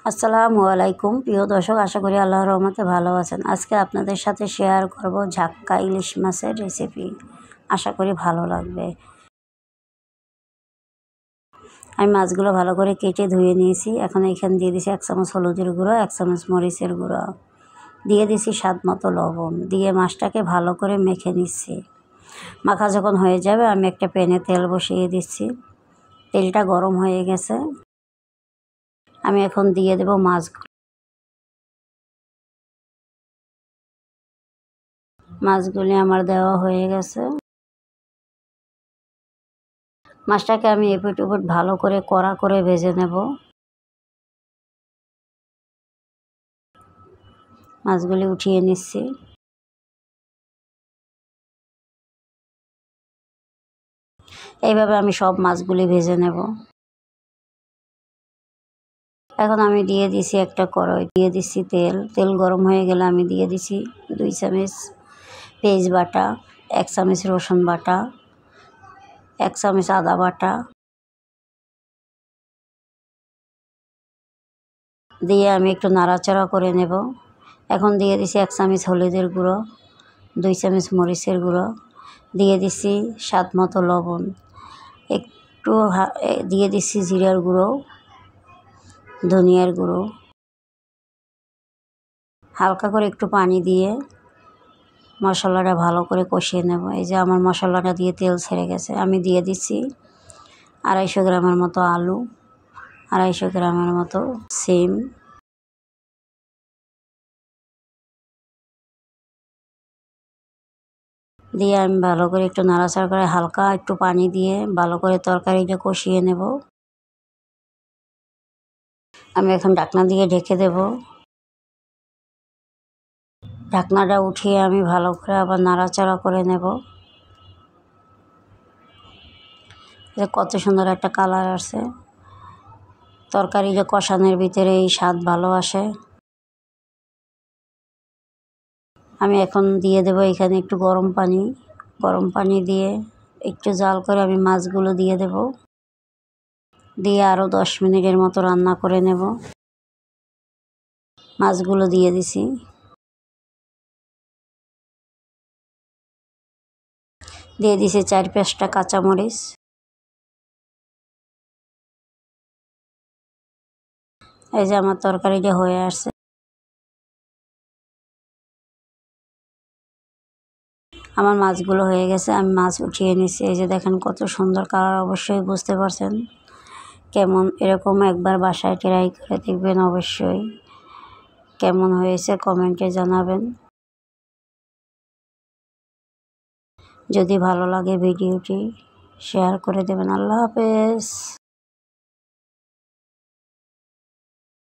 আসসালামু আলাইকুম প্রিয় দর্শক, আশা করি আল্লাহর রহমতে ভালো আছেন। আজকে আপনাদের সাথে শেয়ার করব ঝাক্কা ইলিশ মাছের রেসিপি। আশা করি ভালো লাগবে। আমি মাছগুলো ভালো করে কেটে ধুয়ে নিয়েছি। এখন এখানে দিয়ে দিয়েছি 1 চামচ হলুদের গুঁড়ো, 1 চামচ মরিচের গুঁড়ো, দিয়ে দিয়েছি স্বাদ মতো লবণ, দিয়ে মাছটাকে ভালো করে মেখে নিচ্ছি। মাখা যখন হয়ে যাবে আমি একটা প্যানে তেল বসিয়ে দিচ্ছি। তেলটা গরম হয়ে গেছে, আমি এখন দিয়ে দেব মাছগুলি আমার দেওয়া হয়ে গেছে। মাছটাকে আমি এপিট ওপিট ভালো করে কড়া করে ভেজে নেব। মাছগুলি উঠিয়ে নিচ্ছি। এইভাবে আমি সব মাছগুলি ভেজে নেব। এখন আমি দিয়ে দিছি একটা কড়াই, দিয়ে দিচ্ছি তেল। তেল গরম হয়ে গেলে আমি দিয়ে দিছি 2 চামচ পেঁয়াজ বাটা, 1 চামচ রসুন বাটা, 1 চামচ আদা বাটা দিয়ে আমি একটু নাড়াচাড়া করে নেব। এখন দিয়ে দিছি 1 চামচ হলুদের গুঁড়ো, 2 চামচ মরিচের গুঁড়ো, দিয়ে দিছি স্বাদ মতো লবণ, একটু দিয়ে দিচ্ছি জিরার গুঁড়ো, ধনিয়ার গুঁড়ো, হালকা করে একটু পানি দিয়ে মশলাটা ভালো করে কষিয়ে নেব। এই যে আমার মশলাটা দিয়ে তেল ছেড়ে গেছে। আমি দিয়ে দিচ্ছি 250 গ্রামের মতো আলু, 250 গ্রামের মতো সিম, দিয়ে আমি ভালো করে একটু নাড়াচাড়া করে হালকা একটু পানি দিয়ে ভালো করে তরকারিটা কষিয়ে নেব। আমি এখন ঢাকনা দিয়ে ঢেকে দেব। ঢাকনাটা উঠিয়ে আমি ভালো করে আবার নাড়াচাড়া করে নেব। কত সুন্দর একটা কালার আসছে। তরকারিটা কষানোর ভিতরে এই স্বাদ ভালো আসে। আমি এখন দিয়ে দেব এখানে একটু গরম পানি। গরম পানি দিয়ে একটু জাল করে আমি মাছগুলো দিয়ে দেব। দিয়ে আরও 10 মিনিটের মতো রান্না করে নেব। মাছগুলো দিয়ে দিছি। দিয়ে দিছি 4-5টা কাঁচামরিচ। এই যে আমার তরকারিটা হয়ে আসছে। আমার মাছগুলো হয়ে গেছে, আমি মাছ উঠিয়ে নিচ্ছি। এই যে দেখেন কত সুন্দর কালার, অবশ্যই বুঝতে পারছেন কেমন। এরকম একবার বাসায় ট্রাই করে দেখবেন, অবশ্যই কেমন হয়েছে কমেন্টে জানাবেন। যদি ভালো লাগে ভিডিওটি শেয়ার করে দেবেন। আল্লাহ হাফেজ।